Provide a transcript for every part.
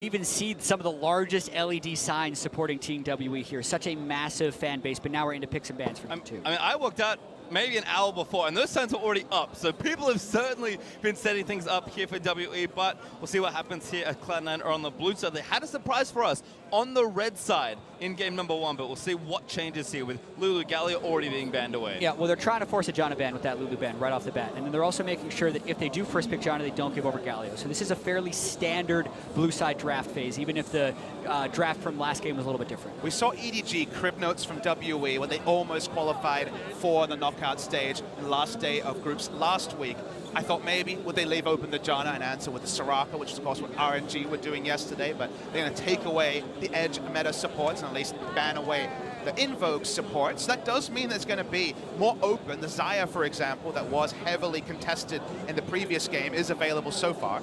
even see some of the largest LED signs supporting Team WE here. Such a massive fan base, but now we're into picks and bans for them too. I mean, I walked out maybe an hour before, and those signs were already up. So people have certainly been setting things up here for WE, but we'll see what happens here at Cloud9 or on the blue side. They had a surprise for us on the red side in game number 1, but we'll see what changes here with Lulu Galio already being banned away. Yeah, well, they're trying to force a Janna ban with that Lulu ban right off the bat. And then they're also making sure that if they do first pick Janna, they don't give over Galio. So this is a fairly standard blue side draft phase, even if the draft from last game was a little bit different. We saw EDG crib notes from WE when they almost qualified for the knockout stage last day of groups last week. I thought maybe would they leave open the Janna and answer with the Soraka, which is of course what RNG were doing yesterday, but they're going to take away the edge meta supports and at least ban away the Invoke support. So that does mean there's going to be more open. The Xayah, for example, that was heavily contested in the previous game is available so far.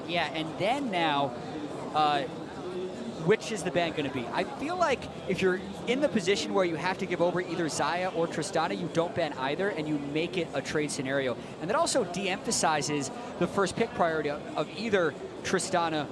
Yeah, and then now, which is the ban going to be? I feel like if you're in the position where you have to give over either Xayah or Tristana, you don't ban either, and you make it a trade scenario. And that also de-emphasizes the first pick priority of either Tristana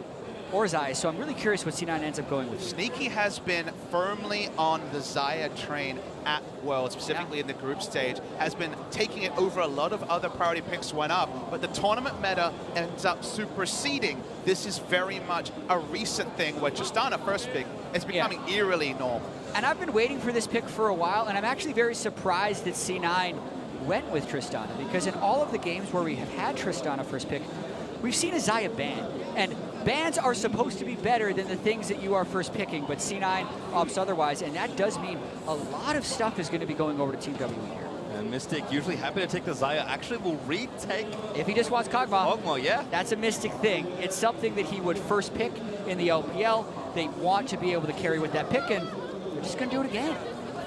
or Xayah. So I'm really curious what C9 ends up going with. Sneaky has been firmly on the Xayah train at World, specifically in the group stage, has been taking it over a lot of other priority picks went up, but the tournament meta ends up superseding. This is very much a recent thing where Tristana first pick is becoming eerily normal. And I've been waiting for this pick for a while, and I'm actually very surprised that C9 went with Tristana, because in all of the games where we have had Tristana first pick, we've seen a Xayah ban, and bans are supposed to be better than the things that you are first picking, but C9 opts otherwise, and that does mean a lot of stuff is going to be going over to Team WE here. And Mystic, usually happy to take the Xayah, actually will retake... If he just wants Kog'Maw. Kog'Maw, yeah. That's a Mystic thing. It's something that he would first pick in the LPL. They want to be able to carry with that pick, and they're just going to do it again.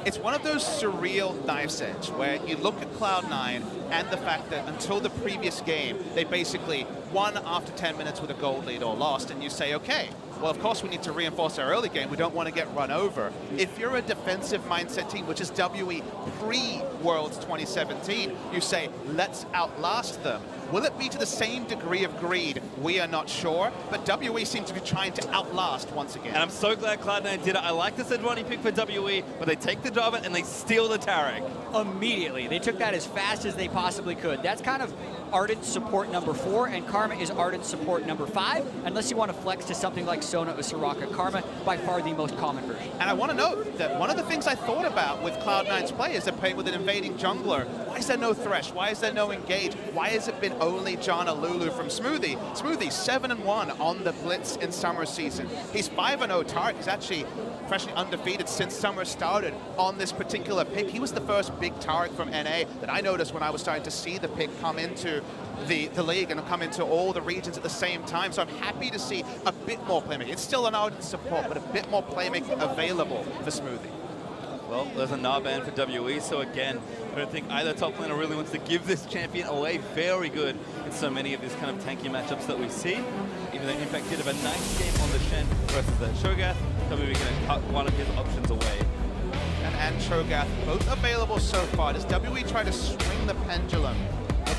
It's one of those surreal knife's edge where you look at Cloud9 and the fact that until the previous game, they basically won after 10 minutes with a gold lead or lost, and you say, okay, well, of course we need to reinforce our early game. We don't want to get run over. If you're a defensive mindset team, which is WE pre-Worlds 2017, you say, let's outlast them. Will it be to the same degree of greed? We are not sure, but WE seems to be trying to outlast once again. And I'm so glad Cloud9 did it. I like the Sejuani pick for WE, but they take the Jarvan and they steal the Taric. Immediately. They took that as fast as they possibly could. That's kind of Ardent support number 4, and Karma is Ardent support number 5, unless you want to flex to something like Sona or Soraka. Karma, by far the most common version. And I want to note that one of the things I thought about with Cloud9's play is they're playing with an invading jungler. Why is there no Thresh? Why is there no Engage? Why has it been only Janna Lulu from Smoothie? Smoothie 7-1 on the Blitz in summer season. He's 5-0 Taric. He's actually freshly undefeated since summer started on this particular pick. He was the first big Taric from NA that I noticed when I was starting to see the pick come into the league and come into all the regions at the same time. So I'm happy to see a bit more playmaking. It's still an Ardent support, but a bit more playmaking available for Smoothie. Well, there's a Gnar ban for WE, so again, I don't think either top laner really wants to give this champion away. Very good in so many of these kind of tanky matchups that we see. Even though Impact did have a nice game on the Shen versus the Cho'Gath, WE going to cut one of his options away. And Cho'Gath, both available so far. Does WE try to swing the pendulum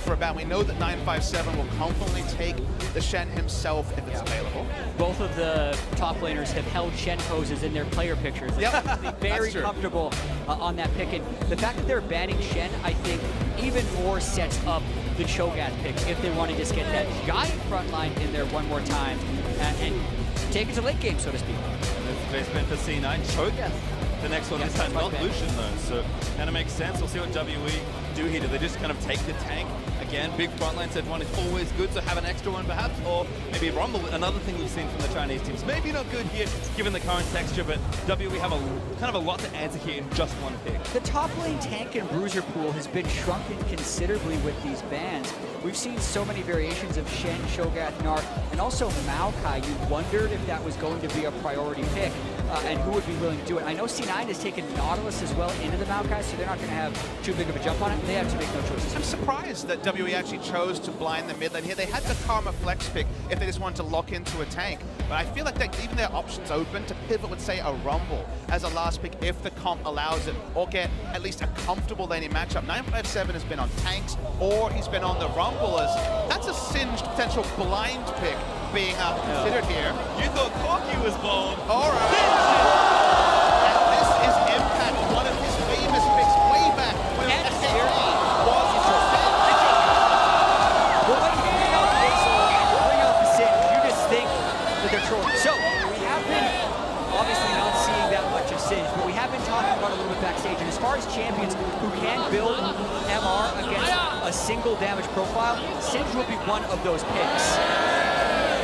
for a ban? We know that 957 will confidently take the Shen himself if it's available. Both of the top laners have held Shen poses in their player pictures. They're very comfortable on that pick. And the fact that they're banning Shen, I think, even more sets up the Cho'Gath pick if they want to just get that giant front line in there one more time and take it to late game, so to speak. Base ban for C9, Cho'Gath. The next one this time, not Lucian though, so kind of makes sense. We'll see what WE do here. Do they just kind of take the tank? Again, big frontline set one is always good, so have an extra one perhaps, or maybe Rumble, another thing we've seen from the Chinese teams. Maybe not good here, given the current texture, but WE have kind of a lot to answer here in just one pick. The top lane tank and bruiser pool has been shrunken considerably with these bans. We've seen so many variations of Shen, Cho'Gath, Gnar, and also Maokai. You wondered if that was going to be a priority pick. And who would be willing to do it. I know C9 has taken Nautilus as well into the Maokai, so they're not going to have too big of a jump on it. They have to make no choices. I'm surprised that WWE actually chose to blind the mid lane here. They had the Karma flex pick if they just wanted to lock into a tank. But I feel like they're leaving their options open to pivot with, say, a Rumble as a last pick if the comp allows it, or get at least a comfortable laning matchup. 957 has been on tanks, or he's been on the Rumblers. That's a singed potential blind pick being considered here. You thought Corki was bold. All right. And this is Impact, one of his famous picks way back when And SKT here was Well, when you bring out Basil and you bring out the Sin, you just think that they're trolling. So, we have been obviously not seeing that much of Singe, but we have been talking about it a little bit backstage. And as far as champions who can build MR against a single damage profile, Singe will be one of those picks.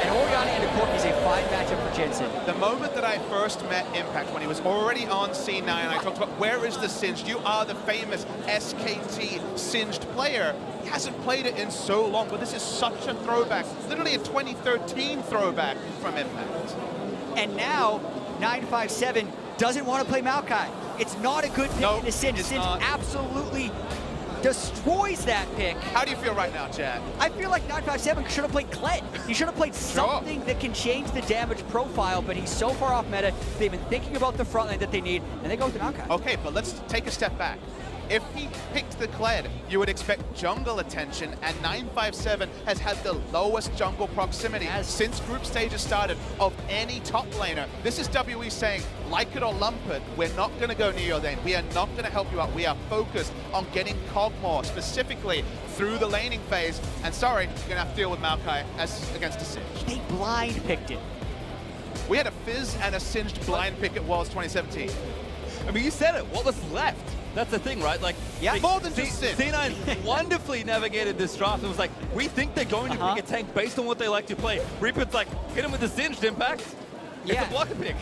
And Orianna into Corki is a fine matchup for Jensen. The moment that I first met Impact, when he was already on C9, I talked about where is the Singed? You are the famous SKT Singed player. He hasn't played it in so long, but this is such a throwback, literally a 2013 throwback from Impact. And now, 957 doesn't want to play Maokai. It's not a good pick Nope, into Singe. it's Singe not. absolutely destroys that pick. How do you feel right now, Chad? I feel like 957 should have played Kled. He should have played something that can change the damage profile, but he's so far off meta. They've been thinking about the front line that they need, and they go with the Maokai. Okay, but let's take a step back. If he picked the Kled, you would expect jungle attention, and 957 has had the lowest jungle proximity since group stages started of any top laner. This is WE saying, like it or lump it, we're not going to go near your lane. We are not going to help you out. We are focused on getting Kog'Maw specifically through the laning phase. And sorry, you're going to have to deal with Maokai as against a Singe. They blind picked it. We had a Fizz and a Singed blind pick at Worlds 2017. I mean, you said it. What was left? That's the thing, right? Like, yeah, more than just Sin. C9 wonderfully navigated this draft and was like, we think they're going to bring a tank based on what they like to play. Reaper's like, hit him with the Singed Impact. It's a blocker pick.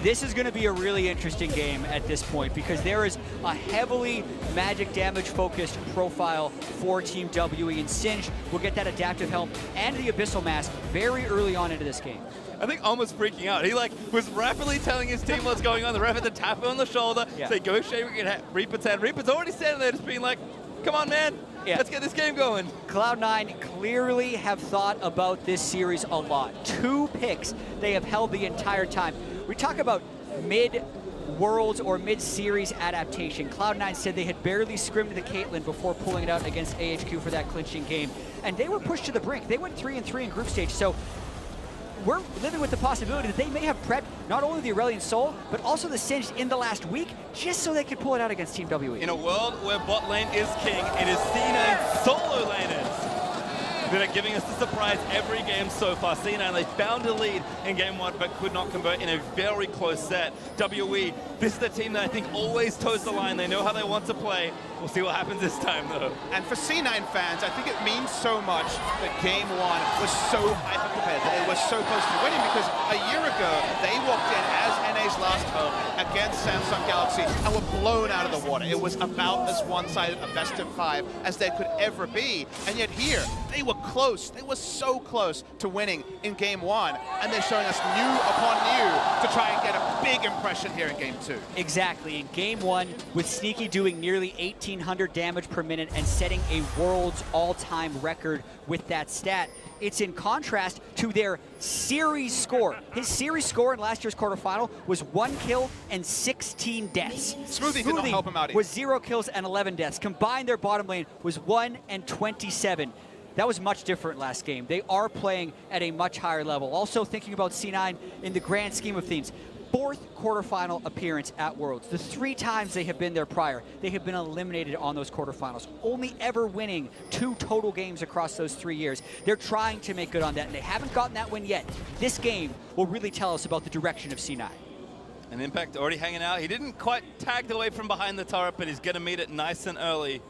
This is going to be a really interesting game at this point because there is a heavily magic damage focused profile for Team WE, and Singe will get that adaptive helm and the Abyssal Mask very early on into this game. I think almost freaking out. He was rapidly telling his team what's going on. The ref had to tap him on the shoulder, say, go shave Reaper's hand. Reaper's already standing there just being like, come on, man. Let's get this game going. Cloud9 clearly have thought about this series a lot. 2 picks they have held the entire time. We talk about mid-worlds or mid-series adaptation. Cloud9 said they had barely scrimmed the Caitlyn before pulling it out against AHQ for that clinching game. And they were pushed to the brink. They went 3-3 in group stage. So we're living with the possibility that they may have prepped not only the Aurelion Soul, but also the Singed in the last week, just so they could pull it out against Team WE. In a world where bot lane is king, it is C9 solo laners that are giving us the surprise every game so far. C9, they found a lead in game 1, but could not convert in a very close set. WE, this is the team that I think always toes the line. They know how they want to play. We'll see what happens this time, though. And for C9 fans, I think it means so much that game 1 was so hyper-competitive, that it was so close to winning, because a year ago, they walked in as NA's last home against Samsung Galaxy and were blown out of the water. It was about as one-sided a best of 5 as there could ever be. And yet here, they were close. They were so close to winning in game 1. And they're showing us new upon new to try and get a big impression here in game 2. Exactly. In game 1, with Sneaky doing nearly 1,800 damage per minute and setting a world's all-time record with that stat, it's in contrast to their series score. His series score in last year's quarterfinal was 1 kill and 16 deaths. Smoothie did not help him out either. Was 0 kills and 11 deaths. Combined, their bottom lane was 1 and 27. That was much different last game. They are playing at a much higher level. Also thinking about C9 in the grand scheme of things. 4th quarterfinal appearance at Worlds. The 3 times they have been there prior, they have been eliminated on those quarterfinals, only ever winning 2 total games across those 3 years. They're trying to make good on that, and they haven't gotten that win yet. This game will really tell us about the direction of C9. And Impact already hanging out. He didn't quite tag away from behind the turret, but he's going to meet it nice and early.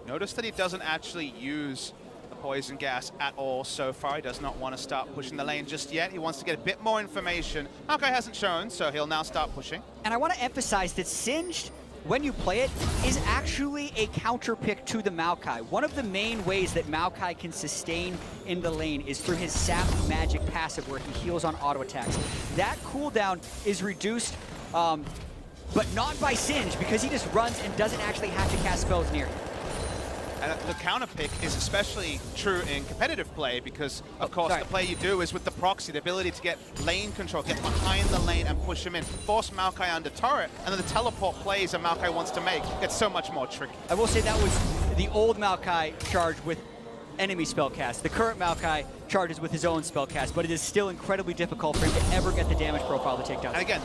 Notice that he doesn't actually use poison gas at all so far. He does not want to start pushing the lane just yet. He wants to get a bit more information. Maokai hasn't shown, so he'll now start pushing. And I want to emphasize that Singed, when you play it, is actually a counter pick to the Maokai. One of the main ways that Maokai can sustain in the lane is through his Sap Magic passive, where he heals on auto attacks. That cooldown is reduced, but not by Singed, because he just runs and doesn't actually have to cast spells near him. And the counter pick is especially true in competitive play because, of course, the play you do is with the proxy, the ability to get lane control, get behind the lane and push him in, force Maokai under turret, and then the teleport plays that Maokai wants to make gets so much more tricky. I will say that was the old Maokai charged with enemy spellcast. The current Maokai charges with his own spellcast, but it is still incredibly difficult for him to ever get the damage profile to take down. And again,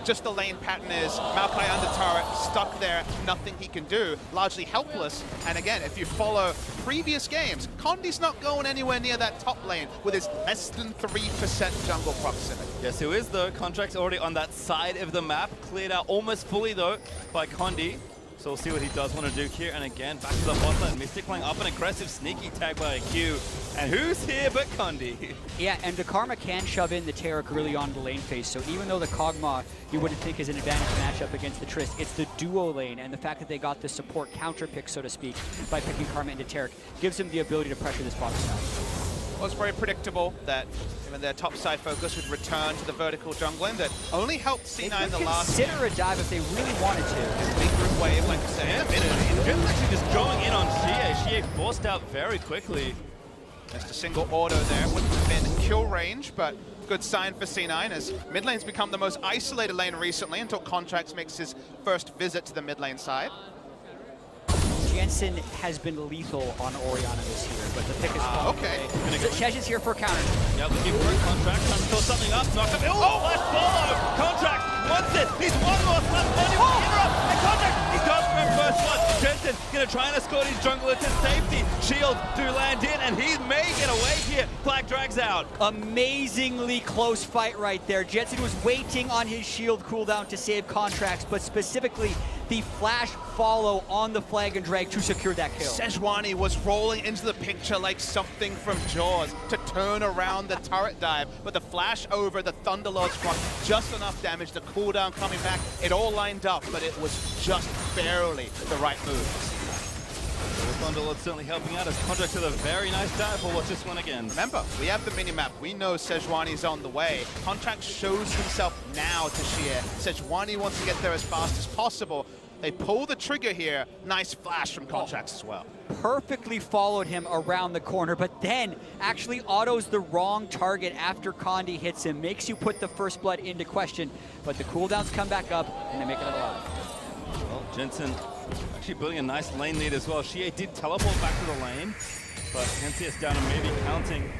just the lane pattern is Maokai under turret, stuck there, nothing he can do, largely helpless. And again, if you follow previous games, Condi's not going anywhere near that top lane with his less than 3% jungle proximity. Yes, who is though? Contractz already on that side of the map, cleared out almost fully though by Condi. So we'll see what he does want to do here. And again, back to the bot lane. Mystic playing up an aggressive sneaky tag by a Q. And who's here but Condi? Yeah, and the Karma can shove in the Taric early on the lane phase. So even though the Kog'Maw you wouldn't think is an advantage matchup against the Trist, it's the duo lane. And the fact that they got the support counter pick, so to speak, by picking Karma into Taric gives them the ability to pressure this bottom side. Well, it's very predictable that even their top side focus would return to the vertical jungling that only helped C9 the last. Consider a dive if they really wanted to. Big group wave, like you say. Yeah, Jensen actually just going in on xiye. Xiye forced out very quickly. Just a single auto there. Wouldn't have been kill range, but good sign for C9 as mid lane's become the most isolated lane recently until Contractz makes his first visit to the mid lane side. Jensen has been lethal on Orianna this year, but the pick is okay. Sej is here for a counter. Yeah, looking for a Contractz, trying to fill something up, knock up. Oh, last follow! Contractz wants it! He's one more slap, Condi will interrupt, and Contractz, he's gone for him first one. Jensen gonna try and escort his jungler to safety. Shield do land in, and he may get away here. Flag drags out. Amazingly close fight right there. Jensen was waiting on his shield cooldown to save Contractz, but specifically the flash follow on the flag and drag to secure that kill. Sejuani was rolling into the picture like something from Jaws to turn around the turret dive, but the flash over the Thunderlord's front, just enough damage, the cooldown coming back, it all lined up, but it was just barely the right move. The Thunderlord certainly helping out as Contractz with a very nice dive. We'll watch this one again. Remember, we have the minimap. We know Sejuani's on the way. Contractz shows himself now to xiye. Sejuani wants to get there as fast as possible. They pull the trigger here. Nice flash from Contractz as well. Perfectly followed him around the corner, but then actually autos the wrong target after Condi hits him. Makes you put the first blood into question, but the cooldowns come back up and they make it alive. Well, Jensen actually building a nice lane lead as well. Xiye did teleport back to the lane, but NCS down and maybe counting.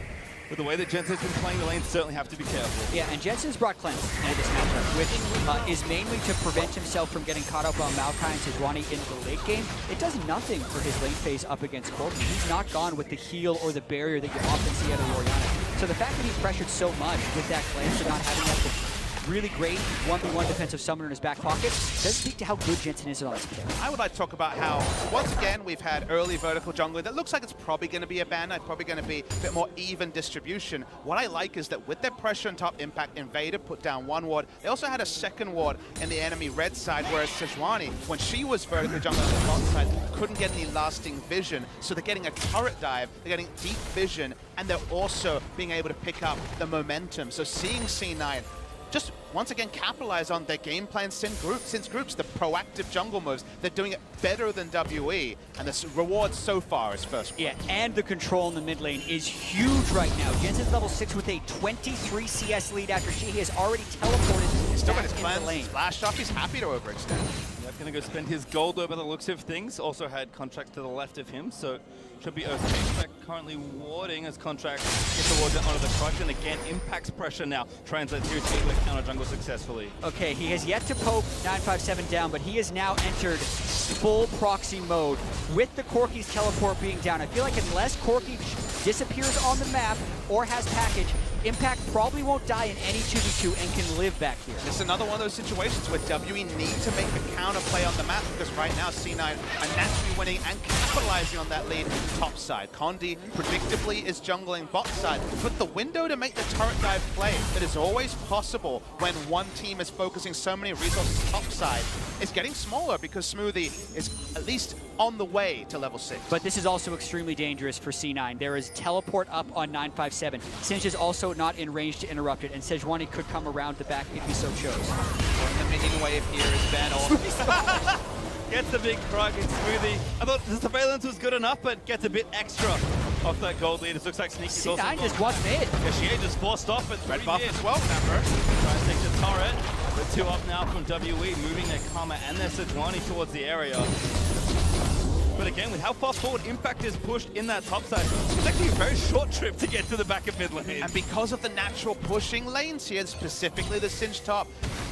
With the way that Jensen's been playing the lane, certainly have to be careful. Yeah, and Jensen's brought cleanse into this matchup, which is mainly to prevent himself from getting caught up on Maokai and Sejuani in the late game. It does nothing for his lane phase up against Corki. He's not gone with the heal or the barrier that you often see out of Orianna. So the fact that he's pressured so much with that cleanse and not having that really great 1v1 defensive summoner in his back pocket does speak to how good Jensen is on this pick. I would like to talk about how, once again, we've had early vertical jungling that looks like it's probably going to be a ban, it's probably going to be a bit more even distribution. What I like is that with their pressure on top, Impact Invader put down one ward. They also had a second ward in the enemy red side, whereas Sejuani, when she was vertical jungling on the bottom side, couldn't get any lasting vision. So they're getting a turret dive, they're getting deep vision, and they're also being able to pick up the momentum. So seeing C9 just once again capitalize on their game plan since groups, the proactive jungle moves. They're doing it better than WE, and the reward so far is first. Yeah, and the control in the mid lane is huge right now. Jensen's level 6 with a 23 CS lead after he has already teleported. He's still got his cleanse flash off. He's happy to overextend. Yep, gonna go spend his gold by the looks of things. Also had Contractz to the left of him, so should be okay. Impact currently warding as Contractz gets the ward onto the crutch, and again, Impact's pressure now translates here to able to counter jungle successfully. Okay, he has yet to poke 957 down, but he has now entered full proxy mode with the Corki's teleport being down. I feel like unless Corki disappears on the map or has package, Impact probably won't die in any 2v2 and can live back here. This is another one of those situations where WE need to make the counter play on the map because right now C9 are naturally winning and capitalizing on that lead top side. Condi predictably is jungling bot side, but the window to make the turret dive play that is always possible when one team is focusing so many resources top side is getting smaller because Smoothie is at least on the way to level 6. But this is also extremely dangerous for C9. There is teleport up on 957. Singe is also not in range to interrupt it, and Sejuani could come around the back if he so chose. And the minion wave here is Ben off. Gets the big frog in Smoothie. I thought the surveillance was good enough, but gets a bit extra off that gold lead. It looks like Sneaky's also C9 just won mid. Yeah, xiye just forced off at Red buff as well, remember? Trying to take the turret. The two up now from WE, moving their Karma and their Sejuani towards the area. But again, with how far forward Impact is pushed in that top side, it's actually a very short trip to get to the back of mid lane. And because of the natural pushing lanes here, specifically the Singe top,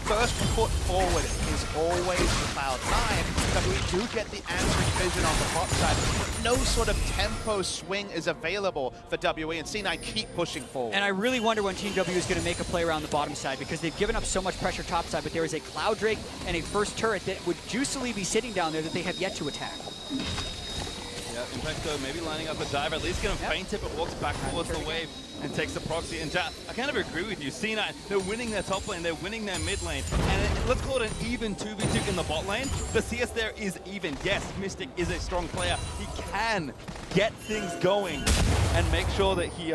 first foot forward is always Cloud9, that we do get the answering vision on the bot side, but no sort of tempo swing is available for WE, and C9 keep pushing forward. And I really wonder when Team W is going to make a play around the bottom side, because they've given up so much pressure top side, but there is a Cloud Drake and a first turret that would juicily be sitting down there that they have yet to attack. Yeah, Impact though maybe lining up a dive, at least gonna feint it, but walks back towards the wave and takes the proxy. And I kind of agree with you. C9, they're winning their top lane, they're winning their mid lane, and let's call it an even 2v2 in the bot lane. The CS there is even. Yes, Mystic is a strong player. He can get things going and make sure that he,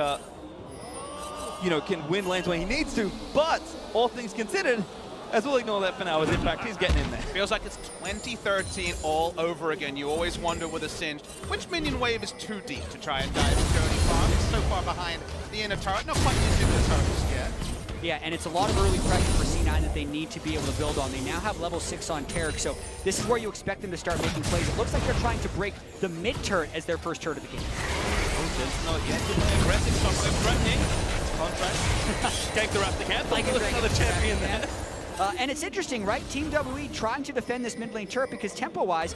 you know, can win lanes when he needs to. But all things considered, as we'll ignore that for now, as Impact, he's getting in there. Feels like it's 2013 all over again. You always wonder with a Singe, which minion wave is too deep to try and dive into any farm? It's so far behind the inner turret, not quite using the turret just yet. Yeah, and it's a lot of early pressure for C9 that they need to be able to build on. They now have level 6 on Taric, so this is where you expect them to start making plays. It looks like they're trying to break the mid turret as their first turret of the game. Oh, Jensen, not yet. Aggressive, so threatening. Contractz. Take the Raptor camp. Like another champion there. And it's interesting, right? Team WE trying to defend this mid lane turret because tempo-wise,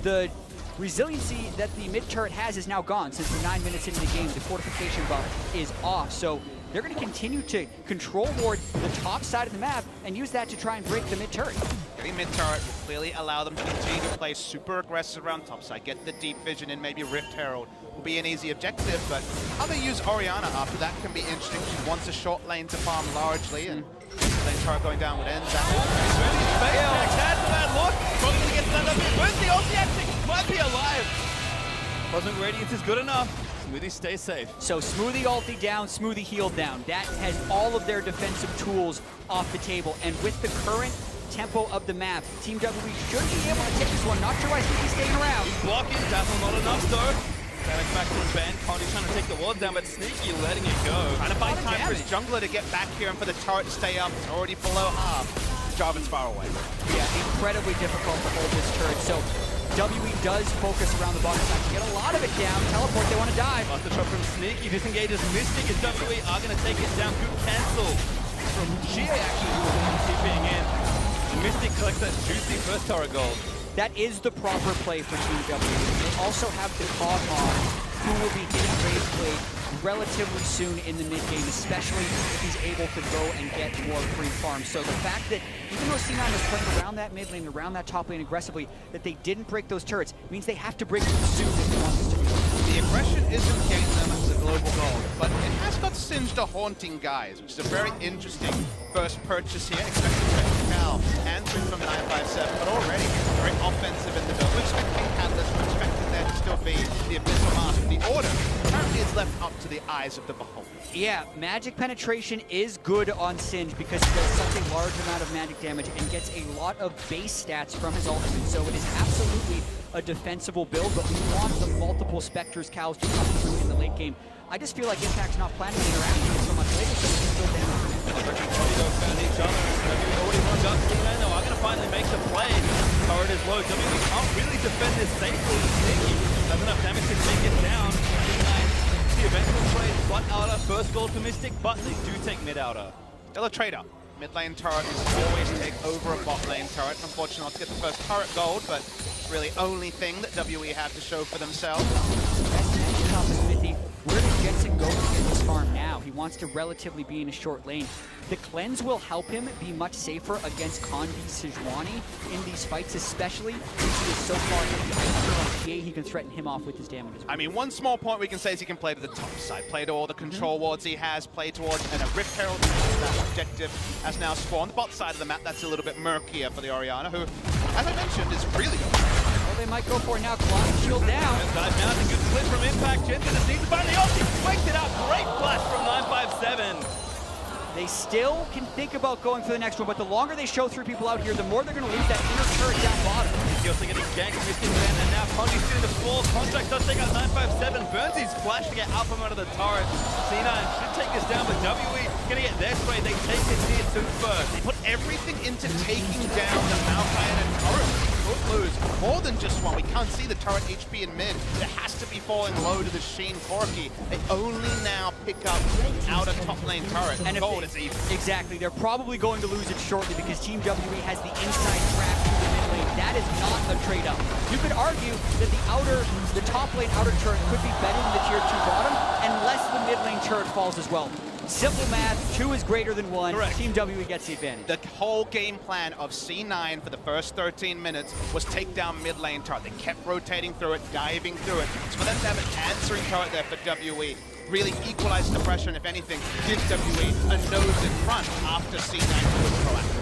the resiliency that the mid turret has is now gone since we're 9 minutes into the game. The fortification buff is off, so they're going to continue to control ward the top side of the map and use that to try and break the mid turret. Getting mid turret will clearly allow them to continue to play super aggressive around topside, get the deep vision and maybe Rift Herald will be an easy objective, but how they use Orianna after that can be interesting. She wants a short lane to farm largely, and lane turret going down would end that. That's a bad look. Probably going to get that up. Where's the ulti actually? Might be alive. Cosmic Radiance is good enough. Smoothie stays safe. So Smoothie ulti down, Smoothie healed down. That has all of their defensive tools off the table, and with the current tempo of the map, Team WE should be able to take this one. Not sure why Smoothie's staying around. He's blocking, definitely not enough though. Taric back to his band, Condi trying to take the wall down, but Sneaky letting it go. Trying to buy time for his jungler to get back here and for the turret to stay up. It's already below half. Jarvan's far away. Yeah, incredibly difficult to hold this turret. So WE does focus around the bottom side to get a lot of it down. Teleport, they want to dive. Off the shot from Sneaky, disengages Mystic, and WE are going to take it down. Good cancel from xiye actually, who was TPing in. And Mystic collects that juicy first turret gold. That is the proper play for Team W. They also have the Kog'Maw, who will be hitting Rage Blade relatively soon in the mid game, especially if he's able to go and get more free farms. So the fact that even though C9 is playing around that mid lane, around that top lane aggressively, that they didn't break those turrets means they have to break them soon if they want this to be done. The aggression isn't getting them as a global goal, but it has got Singed to haunting guys, which is a very interesting first purchase here. Expecting Cal answering from 957, but already very offensive in the build. We're expecting Catalyst, we're expecting there to still be the Abyssal Mask. The order apparently is left up to the eyes of the beholder. Yeah, magic penetration is good on Singe because he does such a large amount of magic damage and gets a lot of base stats from his ultimate, so it is absolutely a defensible build, but we want the multiple Spectres cows to come through in the late game. I just feel like Impact's not planning to interact with it so much later, so we can still damage from it. Found each other. Already runs up to the are going to finally make the play. Turret is low. WE can't really defend this safely. Sneaky has enough damage to take it down. The eventual trade, one outer, first gold for Mystic, but they do take mid outer. Still a trade-up. Mid lane turret is always take over a bot lane turret. Unfortunately, not to get the first turret gold, but really only thing that WE have to show for themselves. Smoothie, where does Jensen go to get this farm now? He wants to relatively be in a short lane. The cleanse will help him be much safer against Condi Sejuani in these fights, especially since he is so far in the he can threaten him off with his damage. I mean, one small point we can say is he can play to the top side, play to all the control wards he has, play towards and a Rift Herald. That objective has now spawned. The bot side of the map, that's a little bit murkier for the Orianna, who, as I mentioned, is really good. Well, they might go for it now. Cloud shield down. Dive down, a good flip from Impact. Jensen just needs to find the ulti. Wakes it up. Great flash from 957. They still can think about going for the next one, but the longer they show 3 people out here, the more they're going to lose that inner turret down bottom. He's also getting ganked, Mystic Man, and now Condi's doing the floor. Contractz does take out 957. Burns his flash to get out from under the turret. C9 should take this down, but WE gonna get their spray. They take it tier 2 first. They put everything into taking down the Maokai and turret. Could lose more than just one. We can't see the turret HP in mid. It has to be falling low to the Sheen Corki. They only now pick up outer top lane turret. And gold is even. Exactly. They're probably going to lose it shortly because Team WE has the inside trap to the mid lane. That is not a trade-up. You could argue that the top lane outer turret could be better than the tier 2 bottom unless the mid lane turret falls as well. Simple math, 2 is greater than 1. Correct. Team WE gets the advantage. The whole game plan of C9 for the first 13 minutes was take down mid lane turret. They kept rotating through it, diving through it. So for them to have an answering turret there for WE really equalized the pressure, and if anything, gives WE a nose in front after C9 was proactive.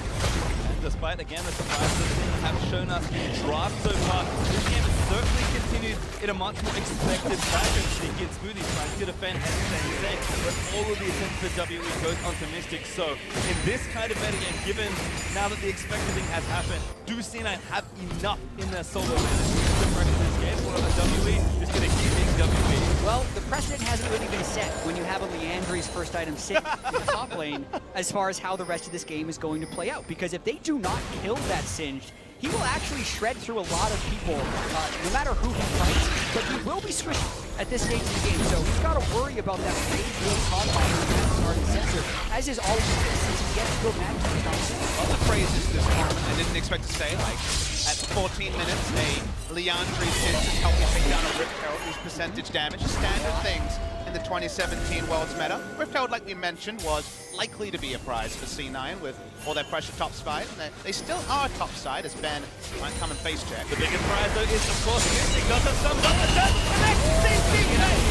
Despite, again, the surprises that have shown us in draft so far, this game has certainly continued in a much more expected fashion. Sneaky and Smoothie trying to defend at the same time, but all of the attempts for WE goes onto Mystic. So, in this kind of meta game, given now that the expected thing has happened, do C9 have enough in their solo management to break this game? Or WE is going to keep being WE? Well, the precedent hasn't really been set when you have a Leandri's first item sit in the top lane as far as how the rest of this game is going to play out. Because if they do not kill that Singed, he will actually shred through a lot of people, no matter who he fights, but he will be squished at this stage of the game. So he's got to worry about that rage will combine with target sensor, as is all of this, since he gets to go back to the top. Other phrases this tournament I didn't expect to say, like at 14 minutes, a Leandri's hit to help me take down a Rift Herald whose percentage damage, standard things in the 2017 Worlds meta. Rift Herald, like we mentioned, was likely to be a prize for C9 with all their pressure top side, and they still are top side as Ben might come and face check. The biggest prize though is of course Mystic. Got the thumbs up, the turn, connect, CC,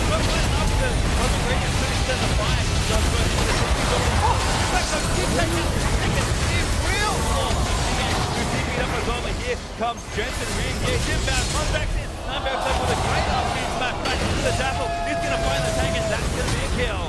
goes right after, wasn't great to finish in the fire. Just first to the keep taking it's real. Up as well, but here comes Jensen, re-engage inbound, Contractz in, 957 with a great arcane smash right into the Dapple. He's going to find the tank and that's going to be a kill.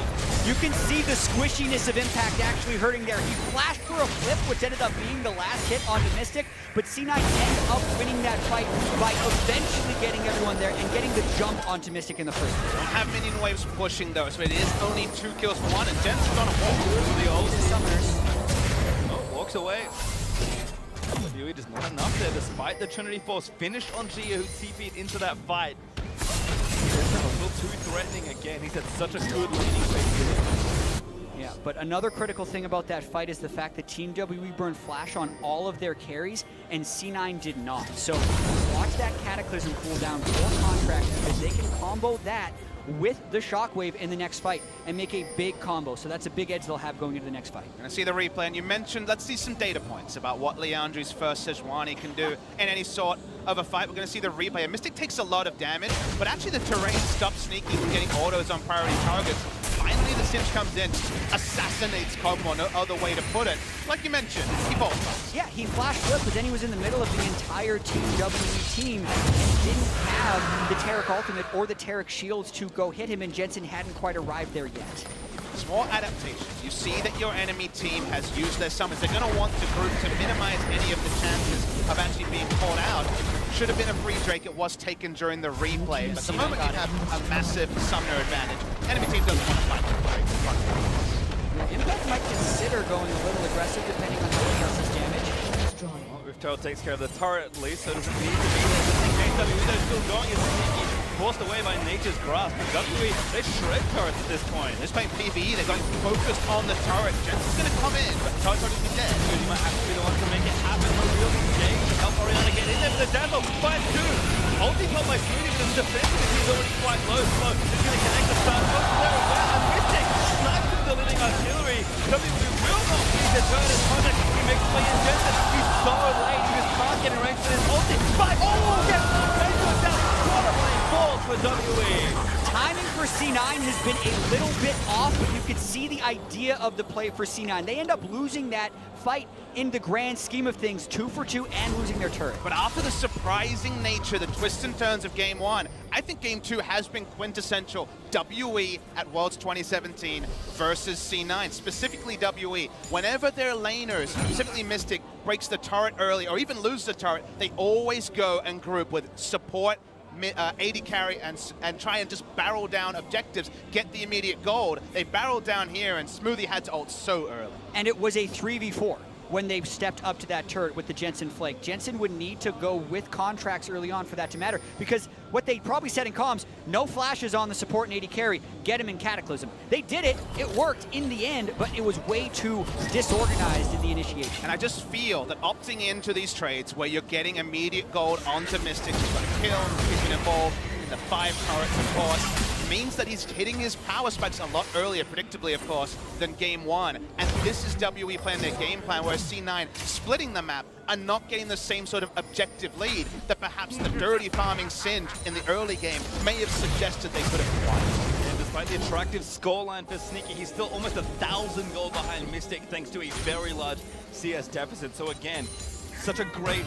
You can see the squishiness of Impact actually hurting there. He flashed for a flip, which ended up being the last hit onto Mystic, but C9 ended up winning that fight by eventually getting everyone there and getting the jump onto Mystic in the first. Don't have minion waves pushing though, so it is only 2 kills for 1, and Jensen's on a walk through the old Summoners. Oh, walks away. WE just not enough there, despite the Trinity Force finish on xiye, who TP'd into that fight. A little too threatening again. He's had such a good leading phase. Yeah, but another critical thing about that fight is the fact that Team WE burned Flash on all of their carries, and C9 did not. So watch that Cataclysm cooldown for Contractz, because they can combo that with the Shockwave in the next fight and make a big combo. So that's a big edge they'll have going into the next fight. Gonna see the replay, and you mentioned, let's see some data points about what Leandri's first Sejuani can do in any sort of a fight. We're gonna see the replay. And Mystic takes a lot of damage, but actually the terrain stops Sneaky from getting autos on priority targets. Finally the Singe comes in, assassinates Kog'Maw, no other way to put it. Like you mentioned, he vault flips. Yeah, he flash flipped, but then he was in the middle of the entire Team WE team and didn't have the Taric ultimate or the Taric shields to go hit him, and Jensen hadn't quite arrived there yet. Small adaptation. You see that your enemy team has used their summons. They're going to want the group to minimize any of the chances of actually being caught out. Should have been a free Drake. It was taken during the replay. But the moment you have a massive summoner advantage, enemy team doesn't want to fight the Drake. Impact might consider going a little aggressive depending on how he does his damage. Well, Rift Herald takes care of the turret at least, so doesn't need to be there. WE though still going is Sneaky, forced away by Nature's Grasp. WE, they shred turrets at this point. They're just playing PvE. They're going focused on the turret. Jensen's going to come in, but the turret's already dead. He might have to be the one to make it happen. He'll really engage to help Orianna get in there for the Dazzle. 5-2. Ulti got by Smoothie, but the defensive is already quite low. Slow. He's going to connect the stun. Goes there as well. And Mystic snipes him the living artillery. WE will not need the turret as Contractz. He makes play in Jensen. He's so late. He just can't get in range for his ulti. But, oh, yes! They took down. Quarter lane falls for WE. timing for C9 has been a little bit off, but you could see the idea of the play for C9. They end up losing that fight in the grand scheme of things, 2 for 2 and losing their turret. But after the surprising nature, the twists and turns of Game 1, I think Game 2 has been quintessential WE at Worlds 2017 versus C9, specifically WE. Whenever their laners, specifically Mystic, breaks the turret early or even loses the turret, they always go and group with support, AD carry, and try and just barrel down objectives, get the immediate gold. They barreled down here, and Smoothie had to ult so early. And it was a 3v4 when they've stepped up to that turret with the Jensen flank. Jensen would need to go with Contractz early on for that to matter, because what they probably said in comms, no flashes on the support and AD carry, get him in Cataclysm. They did it, it worked in the end, but it was way too disorganized in the initiation. And I just feel that opting into these trades where you're getting immediate gold onto Mystic, he's got a kill, he's been involved in the 5 turrets, of course, means that he's hitting his power spikes a lot earlier, predictably, of course, than Game 1. And this is WE playing their game plan, whereas C9 splitting the map and not getting the same sort of objective lead that perhaps the dirty farming Singe in the early game may have suggested they could have won. And despite the attractive scoreline for Sneaky, he's still almost 1,000 gold behind Mystic thanks to a very large CS deficit. So again, such a great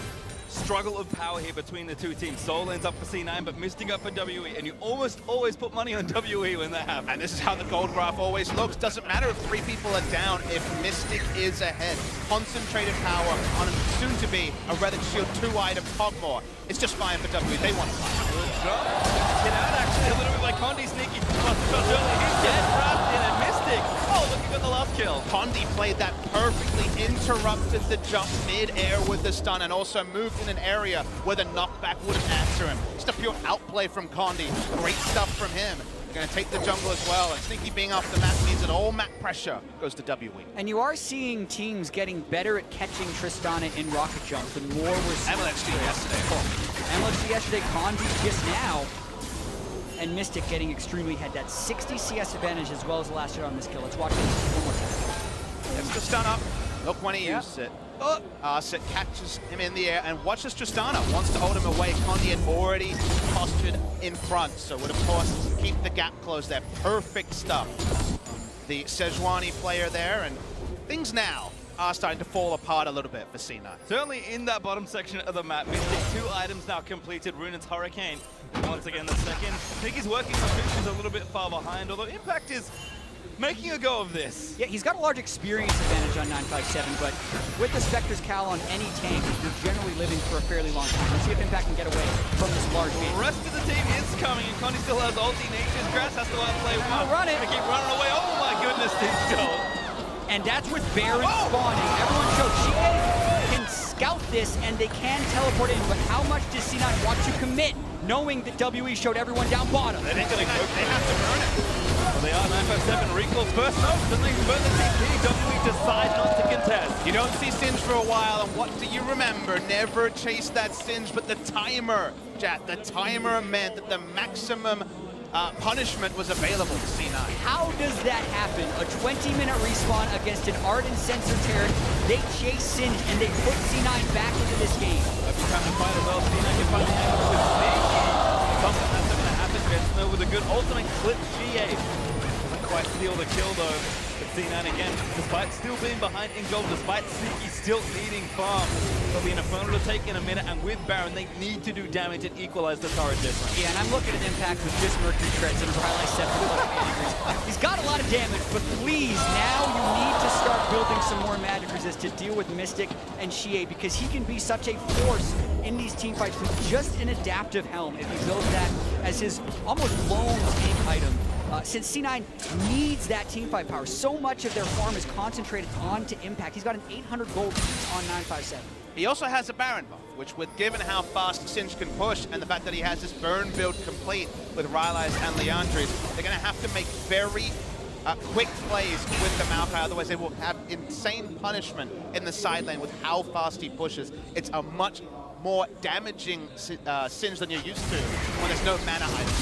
struggle of power here between the two teams. Soul ends up for C9, but Mystic up for WE, and you almost always put money on WE when that happens. And this is how the gold graph always looks. Doesn't matter if 3 people are down, if Mystic is ahead. Concentrated power on a soon-to-be a Relic Shield 2-item Kog'Maw. It's just fine for WE. They want to fight. Good job. Get out actually a little bit by Condi. Sneaky lost the shot early. He's dead, wrapped in, and Mystic. Oh, look, he got the last kill. Condi played that perfectly, interrupted the jump mid-air with the stun, and also moved in an area where the knockback wouldn't answer him. Just a pure outplay from Condi. Great stuff from him. They're going to take the jungle as well, and Sneaky being off the map means that all map pressure goes to WE. And you are seeing teams getting better at catching Tristana in rocket jumps, and more was MLXG yesterday. MLXG yesterday, Condi just now, and Mystic getting extremely ahead. That 60 CS advantage as well as the last hit on this kill. Let's watch this one more time. Gets the stun up. Look when he uses it. Sit catches him in the air, and watches Tristana. Wants to hold him away. Condi had already postured in front, so would, of course, keep the gap closed there. Perfect stuff. The Sejuani player there, and things now are starting to fall apart a little bit for C9. Certainly in that bottom section of the map, Mystic 2 items now completed. Ruined's Hurricane once again the second. I think he's working on Fish, a little bit far behind, although Impact is making a go of this. Yeah, he's got a large experience advantage on 957, but with the Spectre's Cal on any tank, you're generally living for a fairly long time. Let's see if Impact can get away from this large game. The rest of the team is coming, and Condi still has ulti. Nature's Grass has to outplay one. Run it. They keep running away. Oh my goodness, these don't. And that's with Baron spawning. Everyone showed xiye can scout this, and they can teleport in, but how much does C9 want to commit, knowing that WE showed everyone down bottom? They ain't gonna go. They have to burn it. Well, they are 957 recalls first. No, suddenly further TP. WE decide not to contest. You don't see Singe for a while, and what do you remember? Never chase that Singe, but the timer, chat, the timer meant that the maximum punishment was available to C9. How does that happen? A 20-minute respawn against an Ardent Sensor Taric. They chase Singe, and they put C9 back into this game. Every time they fight as well, C9 can find the angle with Sneaky. Something that's going to happen. Jensen with a good ultimate clip. xiye doesn't quite steal the kill though. But C9 again, despite still being behind in gold, despite Sneaky still needing farm. There'll be an Inferno to take in a minute, and with Baron, they need to do damage and equalize the turret difference. Yeah, and I'm looking at Impact with just Mercury Treads and Rylai 7. He's got a lot of damage, but please, now you need to start building some more magic resist to deal with Mystic and xiye, because he can be such a force in these team fights with just an adaptive helm if he builds that as his almost lone tank item. Since C9 needs that teamfight power, so much of their farm is concentrated onto Impact. He's got an 800 gold piece on 957. He also has a Baron buff, which, with given how fast Singe can push and the fact that he has this burn build complete with Rylai's and Leandri's, they're going to have to make very quick plays with the Maokai, otherwise they will have insane punishment in the side lane with how fast he pushes. It's a much more damaging Singe than you're used to when there's no mana item.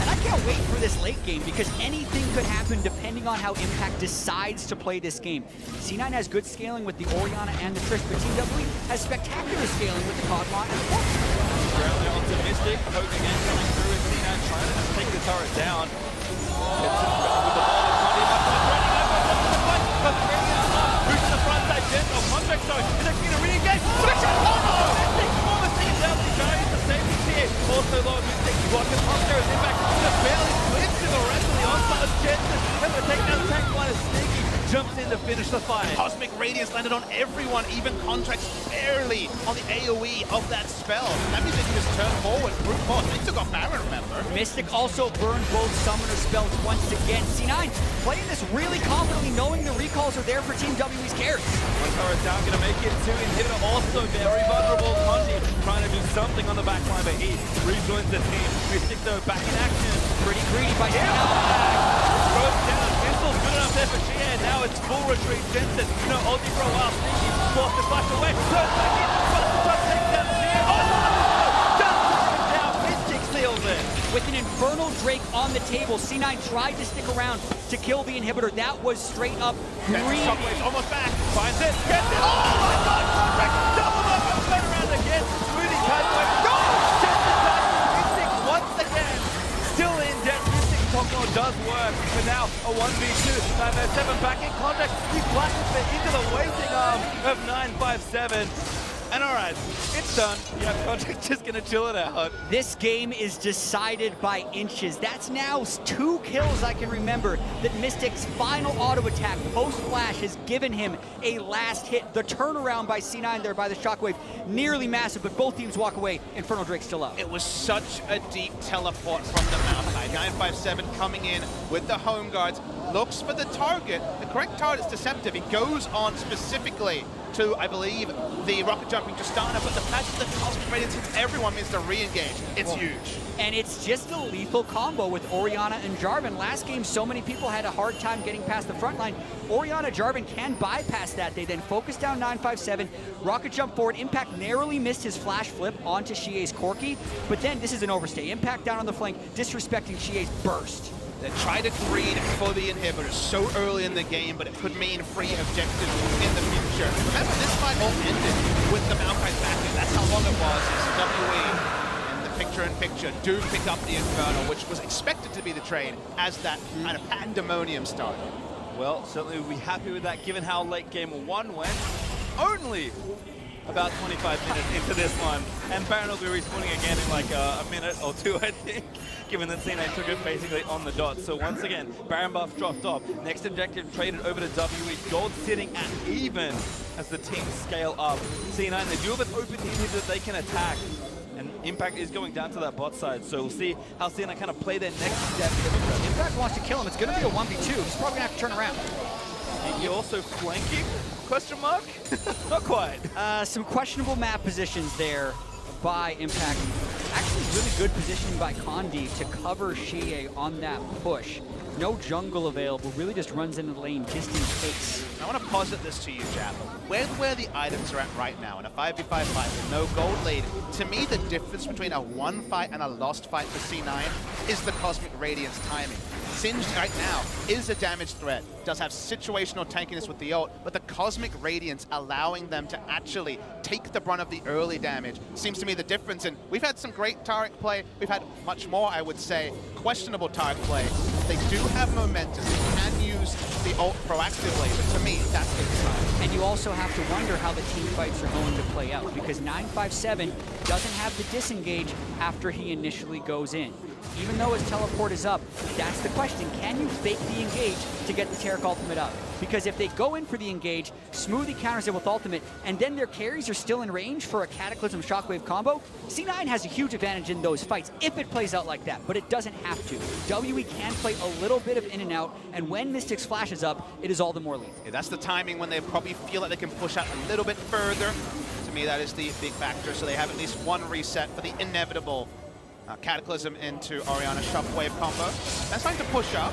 And I can't wait for this late game, because anything could happen depending on how Impact decides to play this game. C9 has good scaling with the Orianna and the Trish, but Team WE has spectacular scaling with the Kog'Maw and the Corki. Ground there onto Mystic. Poke again coming through and C9 trying to just take the turret down. Jensen running with the ball. Condi might be threatening over the fight. But the bringing it up. Who's to the front side? Jensen or Contractz though. Is actually going to re-engage. Pressure! Oh no! Mystic almost sees out the guys. The safety's here. Also low Mystic. Blocking Monster is in back. Just barely slips to the rest of the onside of Jensen. Able to take down the tank line. Sneaky jumps in to finish the fight. Cosmic Radiance landed on everyone, even Contractz barely on the AoE of that spell. That means they can just turn forward, brute force. They took off Baron, remember? Mystic also burned both summoner spells once again. C9 playing this really confidently, knowing the recalls are there for Team W's carries. One turret down, gonna make it two. Inhibitor also very vulnerable. Condi trying to do something on the back line, but he rejoins the team. Mystic though back in action. Pretty greedy by C9. Throws down. Missile's good enough there for xiye. Now it's full retreat. Jensen, no ulti for a while. Sneaky forced to flash away. Throws back in. But the top takes down xiye. Oh no! Just down. Mystic seals it. With an Infernal Drake on the table, C9 tried to stick around to kill the inhibitor. That was straight up greedy. Shockwave's almost back. Finds it. Gets it. Oh my god! Contractz double up and turn around again. Smoothie cuts away. Go! Jensen back. Mystic once again. Still in debt. Mystic Kog'Maw does work. But now a 1v2. 957 back in contact. He flashes it into the waiting arm of 957. And all right, it's done. Yeah, Contractz just gonna chill it out. This game is decided by inches. That's now 2 kills I can remember that Mystic's final auto attack post-flash has given him a last hit. The turnaround by C9 there by the Shockwave, nearly massive, but both teams walk away. Infernal Drake still up. It was such a deep teleport from the Maokai. 957 coming in with the home guards, looks for the target. The correct target is Deceptive. He goes on specifically to, I believe, the rocket jumping Tristana, but the fact that the Cosmic Radiance hits everyone means to re-engage. It's huge. And it's just a lethal combo with Orianna and Jarvan. Last game, so many people had a hard time getting past the front line. Orianna, Jarvan can bypass that. They then focus down 957, rocket jump forward. Impact narrowly missed his flash flip onto xiye's Corki, but then this is an overstay. Impact down on the flank, disrespecting xiye's burst. They try to greed for the inhibitors so early in the game, but it could mean free objectives in the future. Remember, this fight all ended with the Maokai backing. That's how long it was. It's WE in the picture-in-picture do pick up the Infernal, which was expected to be the trade as that kind of pandemonium started. Well, certainly we'll be happy with that, given how late game 1 went. Only about 25 minutes into this one, and Baron will be respawning again in like a minute or 2, I think, given that C9 took it basically on the dot. So once again, Baron buff dropped off. Next objective traded over to WE. Gold sitting at even as the teams scale up. C9, they do have an open inhibitor that they can attack, and Impact is going down to that bot side. So we'll see how C9 kind of play their next step. Impact wants to kill him. It's going to be a 1v2. He's probably going to have to turn around. He also flanking? Question mark? Not quite. Some questionable map positions there by Impact. Actually really good positioning by Condi to cover xiye on that push. No jungle available, really just runs into the lane just in case. I want to posit this to you, Jap. Where the items are at right now in a 5v5 fight with no gold lead, to me the difference between a won fight and a lost fight for C9 is the Cosmic Radiance timing. Singed right now is a damage threat, does have situational tankiness with the ult, but the Cosmic Radiance allowing them to actually take the brunt of the early damage seems to me the difference. And we've had some great Taric play, we've had much more, I would say, questionable Taric play. They do have momentum, they can use the ult proactively, but to me, that's the time. And you also have to wonder how the team fights are going to play out, because 957 doesn't have the disengage after he initially goes in. Even though his teleport is up, that's the question. Can you fake the engage to get the Taric ultimate up? Because if they go in for the engage, Smoothie counters it with ultimate, and then their carries are still in range for a Cataclysm Shockwave combo, C9 has a huge advantage in those fights if it plays out like that, but it doesn't have to. WE can play a little bit of in and out, and when Mystic's flash is up, it is all the more lethal. Yeah, that's the timing when they probably feel like they can push out a little bit further. To me, that is the big factor, so they have at least one reset for the inevitable Cataclysm into Orianna Shockwave combo. That's time to push up.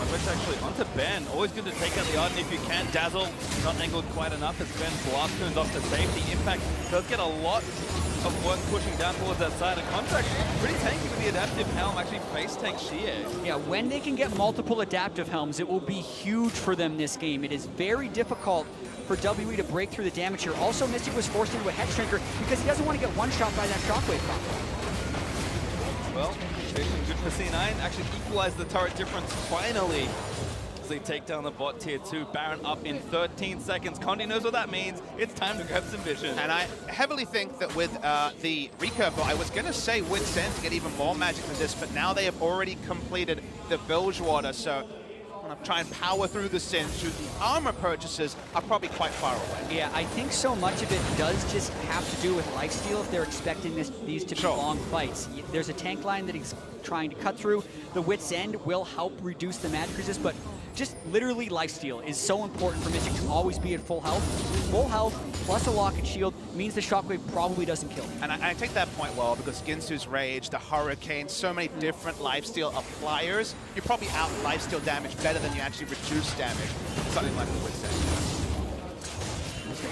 Which actually onto Ben. Always good to take out the Arden if you can. Dazzle not angled quite enough as Ben blast turns off to safety. Impact does get a lot of work pushing down towards that side. And Contractz pretty tanky with the adaptive helm, actually face tank xiye. Yeah, when they can get multiple adaptive helms, it will be huge for them this game. It is very difficult for WE to break through the damage here. Also, Mystic was forced into a Hex Shrinker because he doesn't want to get one-shot by that Shockwave combo. Well, situation good for C9. Actually equalized the turret difference finally. They take down the bot tier 2. Baron up in 13 seconds. Condi knows what that means. It's time to grab some vision. And I heavily think that with the recurve, I was going to say with Zen to get even more magic than this, but now they have already completed the Bilgewater, so I'm going to try and power through the Sins. The armor purchases are probably quite far away. Yeah, I think so much of it does just have to do with lifesteal if they're expecting these to be long fights. There's a tank line that he's trying to cut through. The Wit's End will help reduce the magic resist, but just literally lifesteal is so important for Mystic to always be at full health. Full health plus a locket shield means the Shockwave probably doesn't kill him. And I take that point well, because Ginsu's Rage, the Hurricane, so many different lifesteal appliers, you probably out lifesteal damage better than you actually reduce damage. Something like the Wit's End.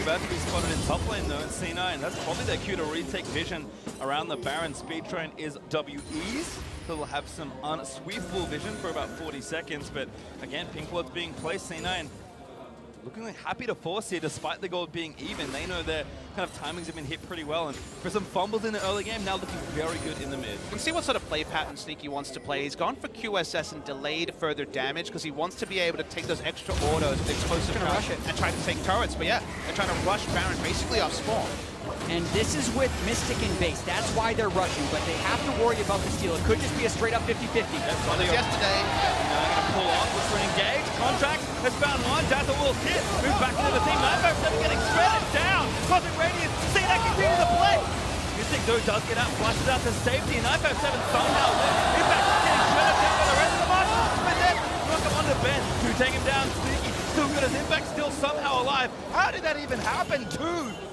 About to be spotted in top lane though in C9. That's probably their cue to retake vision around the Baron. Speed train is WE's. So they'll have some unsweepable vision for about 40 seconds. But again, Pink Ward's being placed. C9 looking like happy to force here despite the gold being even. They know their kind of timings have been hit pretty well. And for some fumbles in the early game, now looking very good in the mid. You can see what sort of play pattern Sneaky wants to play. He's gone for QSS and delayed further damage because he wants to be able to take those extra autos with explosive rush and try to take turrets. But yeah, they're trying to rush Baron basically off spawn. And this is with Mystic in base. That's why they're rushing, but they have to worry about the steal. It could just be a straight up 50-50. That's what it was yesterday. Now going to pull off, looks for an engage. Contractz has found one. Dazzle will hit. Move back to the team. 957 getting shredded down. Cosmic Radiance. See that continue to play. Mystic though does get out, flushes out to safety. 957 somehow lives. Impact getting shredded down by the rest of the box. But then look him on the bench to take him down. Sneaky still good as Impact, still somehow alive. How did that even happen?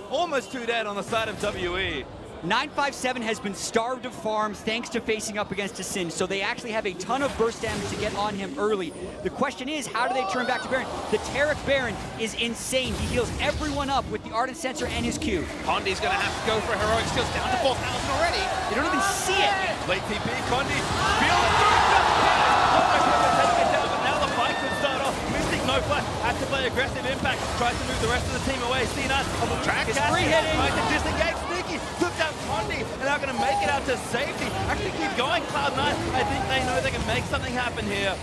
Almost two dead on the side of WE. 957 has been starved of farms thanks to facing up against a Sin, so they actually have a ton of burst damage to get on him early. The question is, how do they turn back to Baron? The Taric Baron is insane. He heals everyone up with the Ardent Sensor and his Q. Condi's going to have to go for heroic steals down to 4,000 already. You don't even see it. Late TP, Condi, feel it. Take it down, but now the fight could start off. Mystic, no flash, has to play aggressive. Impact, tries to move the rest of the team away. C9 on the track, is free hitting. Tries to disengage. Sneaky, took down Condi, and now going to make it out to safety. Actually keep going, Cloud9. I think they know they can make something happen here.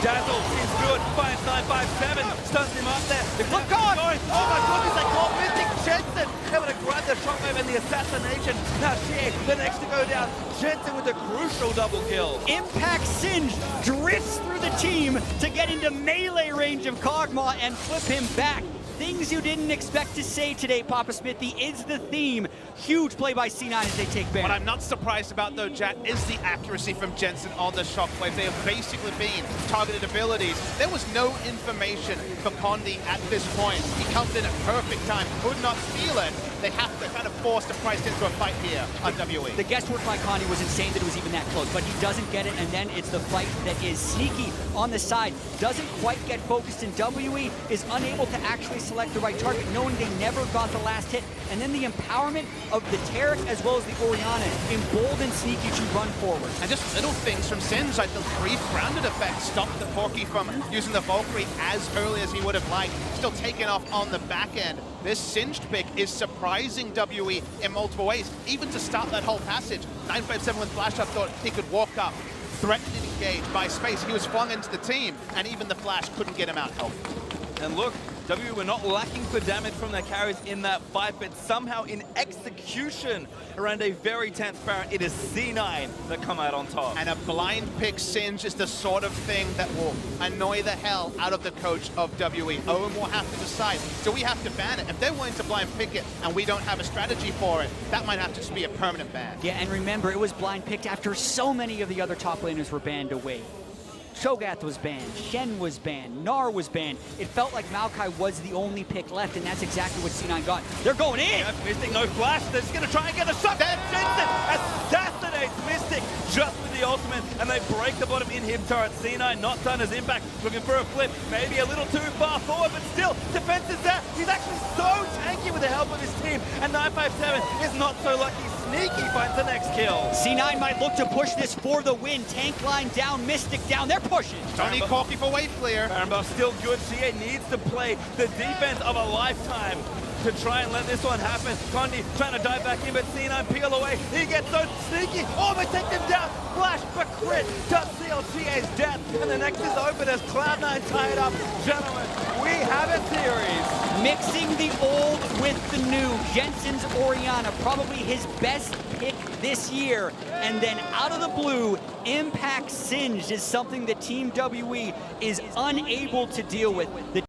Dazzle is good, finds 957, stuns him up there. Look on! Oh my goodness, they call Mystic. Jensen able to grab the shockwave and the assassination. Now xiye, the next to go down. Jensen with a crucial double kill. Impact Singe drifts through the team to get into melee range of Kog'Maw and flip him back. Things you didn't expect to say today, Papa Smithy, is the theme. Huge play by C9 as they take Baron. What I'm not surprised about, though, Jack, is the accuracy from Jensen on the shockwave. They have basically been targeted abilities. There was no information for Condi at this point. He comes in at perfect time, could not steal it. They have to kind of force the price into a fight here on WE. The guesswork by Condi was insane that it was even that close, but he doesn't get it, and then it's the fight that is Sneaky on the side. Doesn't quite get focused, and WE is unable to actually select the right target, knowing they never got the last hit. And then the empowerment of the Taric as well as the Orianna emboldened Sneaky to run forward. And just little things from Sins, like the brief grounded effect stopped the Corki from using the Valkyrie as early as he would have liked. Still taking off on the back end. This Singed pick is surprising WE in multiple ways. Even to start that whole passage, 957 with Flash Up thought he could walk up, threatened and engaged by space. He was flung into the team, and even the Flash couldn't get him out healthy. And look, WE were not lacking for damage from their carries in that fight, but somehow in execution around a very tense Baron, it is C9 that come out on top. And a blind pick Singe is the sort of thing that will annoy the hell out of the coach of WE. Owen will have to decide, do we have to ban it? If they're willing to blind pick it and we don't have a strategy for it, that might have to just be a permanent ban. Yeah, and remember, it was blind picked after so many of the other top laners were banned away. Shogath was banned, Shen was banned, Gnar was banned. It felt like Maokai was the only pick left, and that's exactly what C9 got. They're going in! Yeah, Mystic, no flash. They're just going to try and get the shot. Then Jensen assassinates Mystic just with the ultimate, and they break the bottom in him turret. C9 not done as Impact, looking for a flip. Maybe a little too far forward, but still, defense is there. He's actually so tanky with the help of his team, and 957 is not so lucky. Sneaky finds the next kill. C9 might look to push this for the win. Tank line down, Mystic down, they're pushing. Don't need Corki for wave clear. Baron buff still good. xiye needs to play the defense of a lifetime to try and let this one happen. Condi trying to dive back in, but C9 peel away. He gets so sneaky. Oh, they take him down. Flash for crit. Does seal xiye's death. And the next is open as Cloud9 tie it up. Gentlemen, we have a series. Mixing the old with the new. Jensen's Orianna, probably his best pick this year. And then out of the blue, Impact Singed is something that Team WE is unable to deal with. The